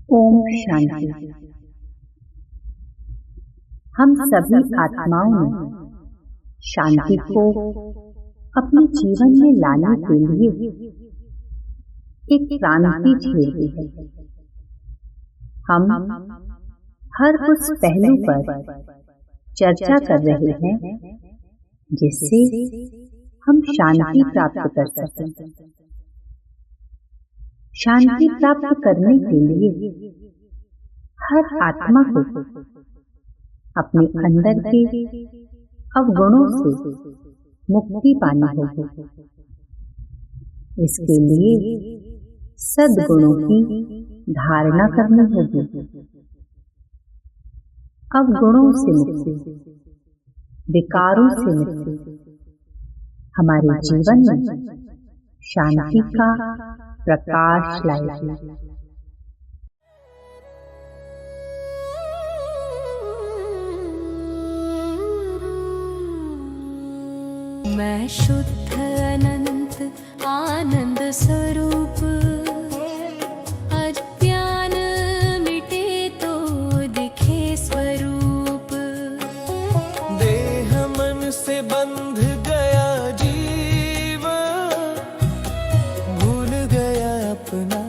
ओम शांति। हम सभी आत्माओं ने शांति को अपने जीवन में लाने के लिए एक क्रांति छेड़ी है। हम हर उस पहलू पर चर्चा कर रहे हैं जिससे हम शांति प्राप्त कर सकें। शांति प्राप्त करने के लिए हर आत्मा को अपने अंदर के अवगुणों से मुक्ति पानी होगी। इसके लिए सद्गुणों की धारणा करनी होगी। अवगुणों से मुक्ति, विकारों से मुक्ति हमारे जीवन में शांति का प्रकाश लाएगी। मैं शुद्ध अनंत आनंद स्वरूप, अज्ञान मिटे तो दिखे स्वरूप। देह मन से बंध गया जीव, भूल गया अपना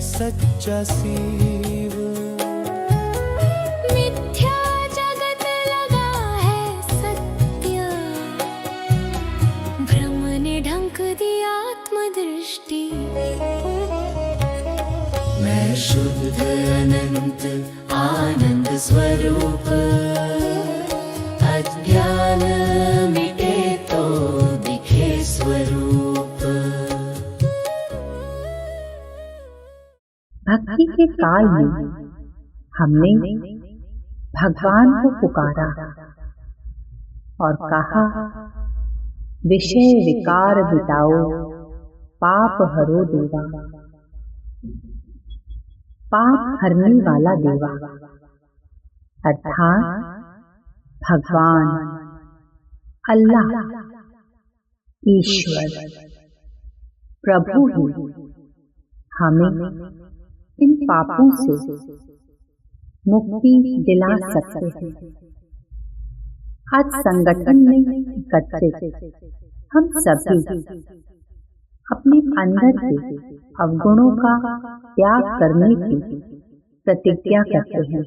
सच्चा सीव। मिथ्या जगत लगा है सत्य, भ्रम ने ढंक दी आत्मदृष्टि। मैं शुद्ध अनंत आनंद स्वरूप, अज्ञान मिटे तो दिखे स्वरूप। भक्ति के काल में हमने भगवान को पुकारा और कहा, विषय विकार मिटाओ, पाप हरो देवा। पाप हरने वाला देवा अर्थात भगवान, अल्लाह, ईश्वर, प्रभु ही हमें इन पापों से मुक्ति दिला सकते हैं। आज संगठन में एकत्रित हम सभी अपने अंदर के अवगुणों का त्याग करने की प्रतिज्ञा करते हैं।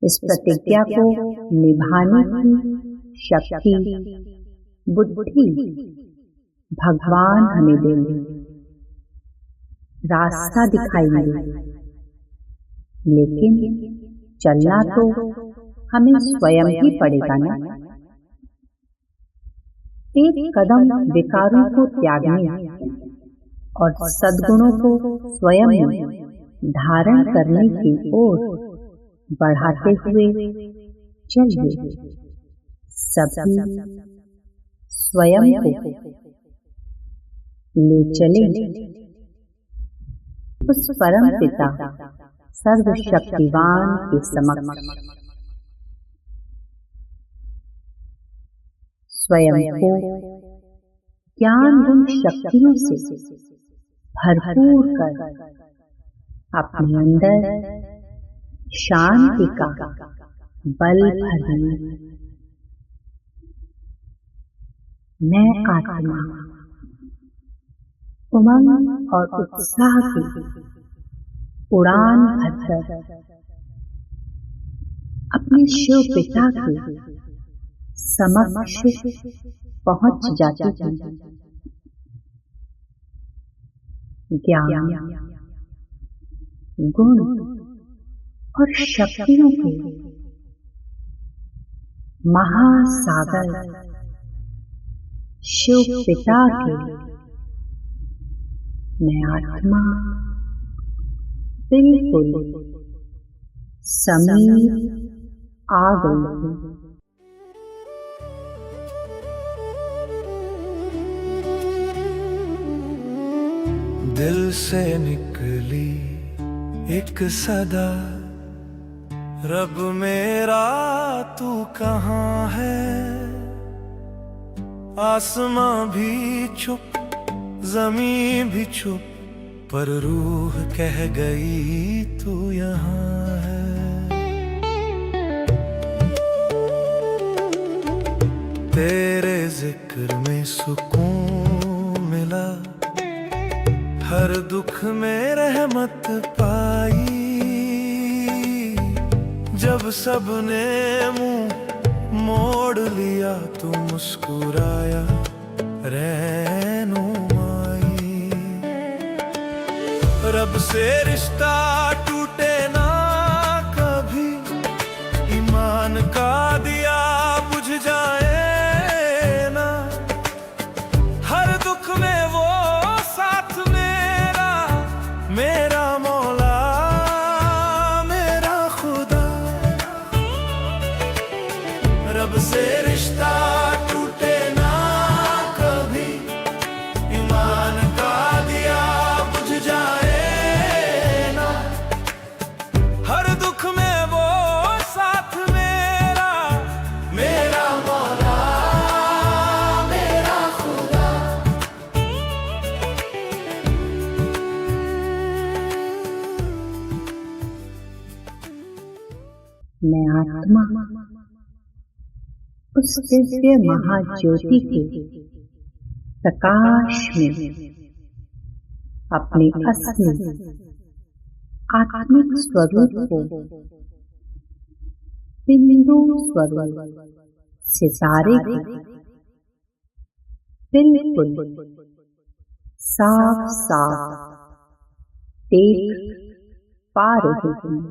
इस प्रतिज्ञा को निभाने की शक्ति, बुद्धि भगवान हमें देंगे, रास्ता दिखाएंगे। लेकिन चलना तो हमें स्वयं ही पड़ेगा ना। एक कदम विकारों को त्यागने और सद्गुणों को स्वयं में धारण करने की ओर बढ़ाते हुए चलिए। सभी स्वयं को ले चले उस परम पिता सर्वशक्तिवान के समक्ष। स्वयं को ज्ञान गुण शक्तियों से भरपूर कर अपने अंदर शांति का बल भरिए। मैं आत्मा उमंग और उत्साह की उड़ान भरकर अपने शिव पिता के समक्ष पहुंच जाती हूँ। ज्ञान, गुण, और शक्तियों के महासागर शिव पिता के मैं आत्मा बिल्कुल समीप आ गई हूँ। दिल से निकली एक सदा, रब मेरा तू कहाँ है। आसमां भी चुप, ज़मीं भी चुप, पर रूह कह गई तू यहाँ है। तेरे जिक्र में सुकून मिला, हर दुख में रहमत पाई। जब सबने मुंह मोड़ लिया तू मुस्कुराया रहनुमाई। रब से रिश्ता टूटे ना कभी, ईमान का दिया बुझ जाए ना। हर दुख में वो साथ मेरा, मेरा मौला मेरा खुदा। रब से रिश्ता टूटे ना कभी, ईमान का दिया बुझ जाए ना। हर दुख में वो साथ मेरा, मेरा मौला मेरा खुदा। मैं आत्मा उस दिव्य महाज्योति के प्रकाश में अपने असली आत्मिक स्वरूप को बिंदु स्वरूप सितारे को बिल्कुल साफ साफ देख पा रही हूँ।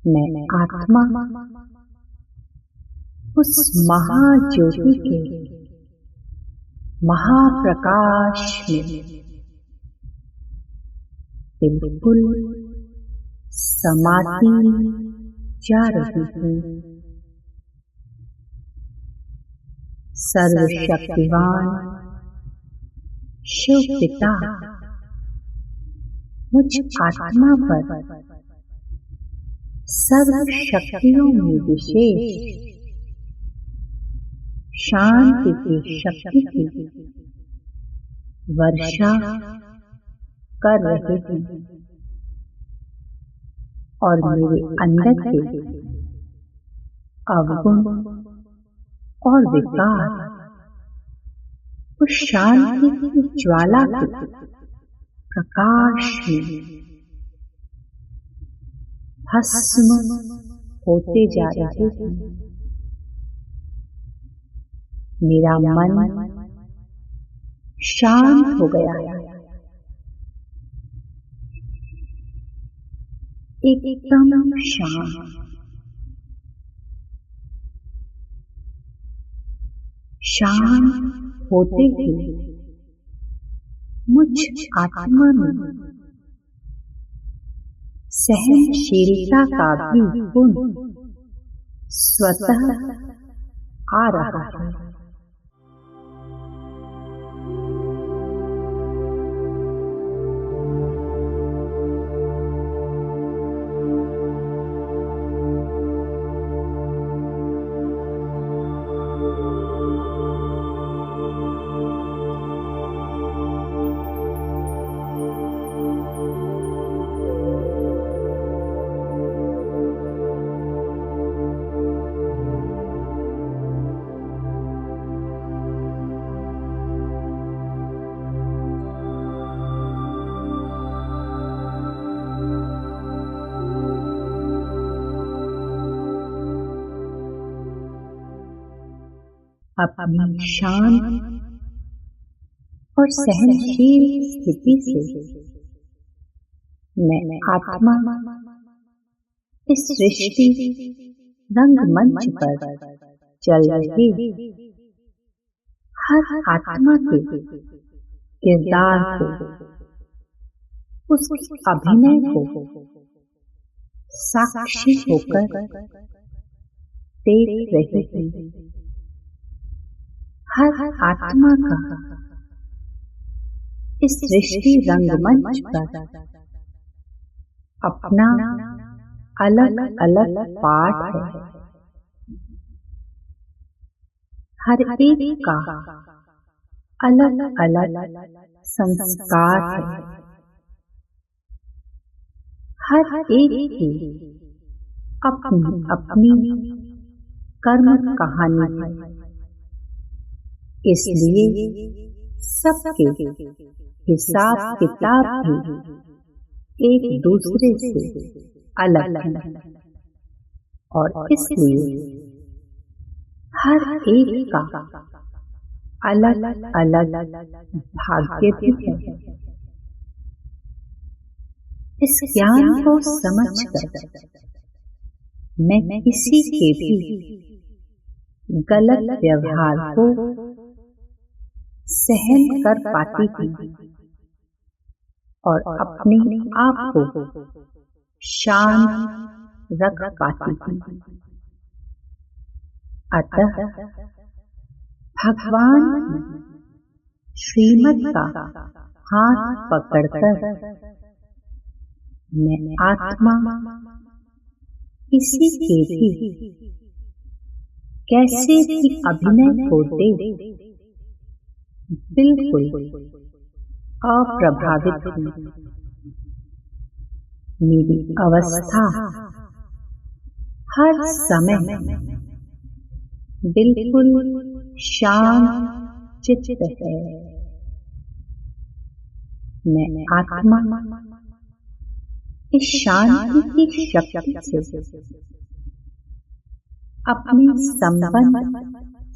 मैं आत्मा उस महाज्योति के महाप्रकाश में बिल्कुल समाती जा रही हूँ। सर्वशक्तिवान शिव पिता मुझ आत्मा पर सर्व शक्तियों में विशेष शांति की शक्ति की वर्षा कर रहे हैं और मेरे अंदर के अवगुण और विकार उस शांति की ज्वाला के प्रकाश में भस्म होते जा रहे हैं। मेरा मन शांत हो गया है, एकदम शांत। शांत होते ही मुझ आत्मा में सहनशीलता का भी गुण स्वतः आ रहा है। अपनी शांत और सहनशील स्थिति से मैं आत्मा इस सृष्टि रंगमंच पर चल रही हर आत्मा के किरदार को, उसके अभिनय को साक्षी होकर देख रही थी। हर आत्मा का इस सृष्टि रंगमंच पर अपना अलग अलग पाठ है। हर एक का अलग अलग संस्कार है। हर एक की अपनी अपनी कर्म कहानी है। इसलिए सबके हिसाब किताब भी एक दूसरे से अलग है और इसलिए हर एक का अलग अलग भाग्य भी है। इस ज्ञान को समझकर मैं किसी के भी गलत व्यवहार को सहन कर पाती थी और अपने आप को शांत रख पाती थी। अतः भगवान श्रीमत का हाथ पकड़कर मैं आत्मा किसी के भी कैसे भी अभिनय को दे बिल्कुल अप्रभावित हूँ। मेरी अवस्था हर समय बिल्कुल शांत चित्त है। मैं आत्मा इस शांति की शक्ति से अपने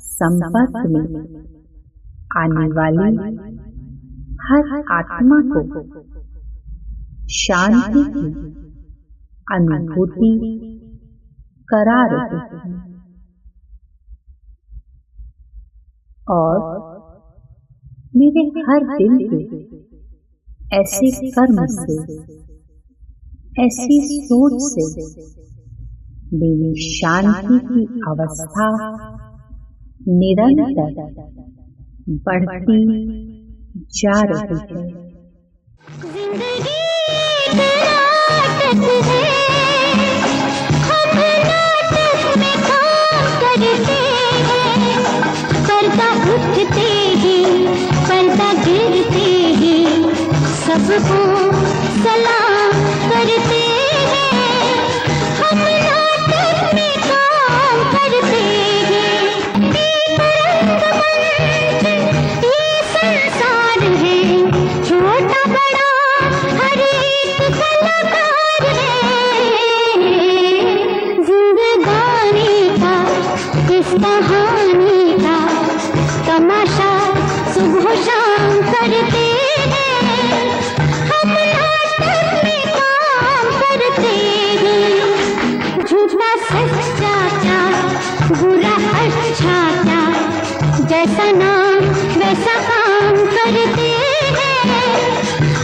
संपर्क में आने वाली हर आत्मा को शांति की अनुभूति करा रही हूँ और मेरे हर दिन के ऐसे कर्म से, ऐसी सोच से मेरी शांति की अवस्था निरंतर बढ़ती जा रही है। जिंदगी नाटक है, हम नाटक में काम करते हैं। पर्दा उठते हैं, पर्दा गिरते हैं, सबको सलाम करते हैं। हम नाटक में काम करते हैं। ये संसार है, छोटा बड़ा हर एक कलाकार है। जिंदगानी का इस कहानी का तमाशा सुबह शाम करते हैं। हम नाटक में काम करते हैं। झूठा सच्चा क्या, बुरा अच्छा क्या, जैसा नाम वैसा काम करते हैं।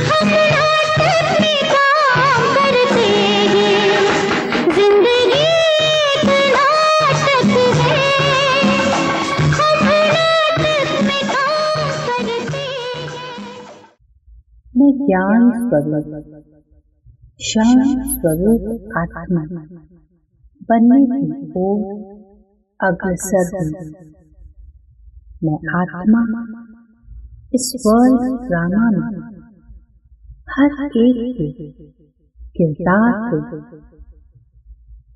हम नाटक में काम करते हैं। जिंदगी एक नाटक है, हम नाटक में काम करते हैं। मैं ज्ञान स्वरूप शांत स्वरूप आत्मा बनने की ओर अग्रसर हूँ। मैं आत्मा इस वर्ल्ड ड्रामा में हर एक के किरदार को,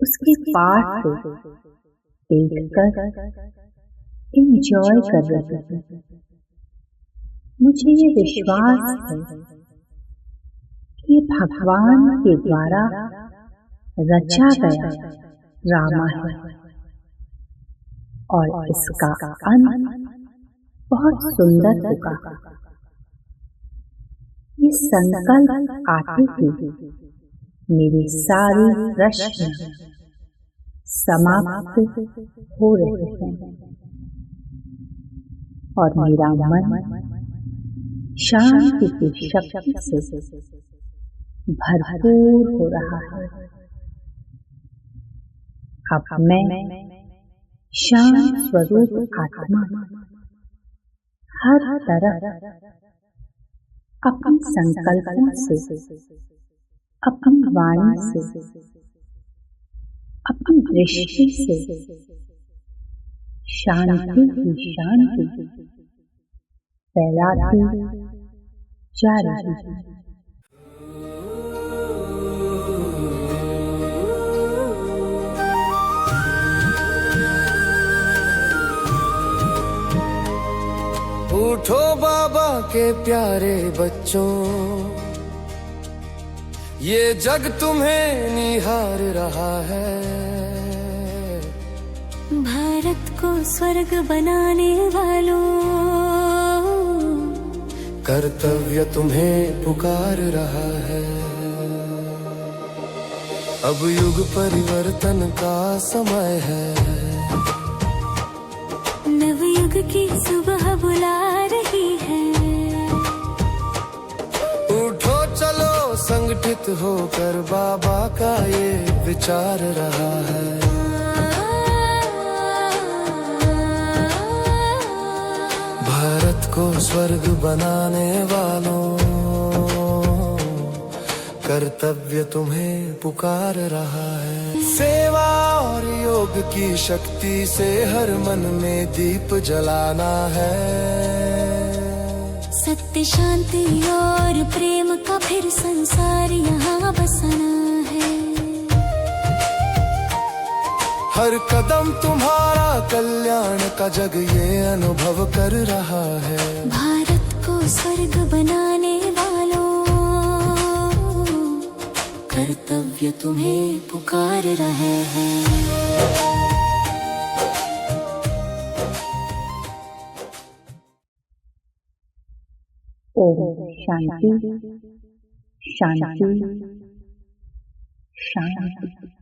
उसके पाठ को देखकर एंजॉय कर रही हूँ। मुझे ये विश्वास है कि भगवान के द्वारा रचा गया ड्रामा है और इसका अंत बहुत सुंदर होगा। ये संकल्प आते ही मेरे सारे प्रश्न समाप्त हो रहे हैं और मेरा मन शांति की शक्ति से भरपूर हो रहा है। अब मैं शांत स्वरूप आत्मा हर तरफ अपने संकल्पों से, अपनी वाणी से, अपनी दृष्टि से शांति की शांति फैलाती जा रही है। उठो बाबा के प्यारे बच्चों, ये जग तुम्हें निहार रहा है। भारत को स्वर्ग बनाने वालों, कर्तव्य तुम्हें पुकार रहा है। अब युग परिवर्तन का समय है, नवयुग की सुबह बुला रही है। उठो चलो संगठित होकर बाबा का ये विचार रहा है। भारत को स्वर्ग बनाने वालों, कर्तव्य तुम्हें पुकार रहा है। सेवा और योग की शक्ति से हर मन में दीप जलाना है। सत्य, शांति और प्रेम का फिर संसार यहाँ बसाना है। हर कदम तुम्हारा कल्याण का जग ये अनुभव कर रहा है। भारत को स्वर्ग बनाने वालों, कर्तव्य तुम्हें पुकार रहे हैं। ओम शांति शांति शांति।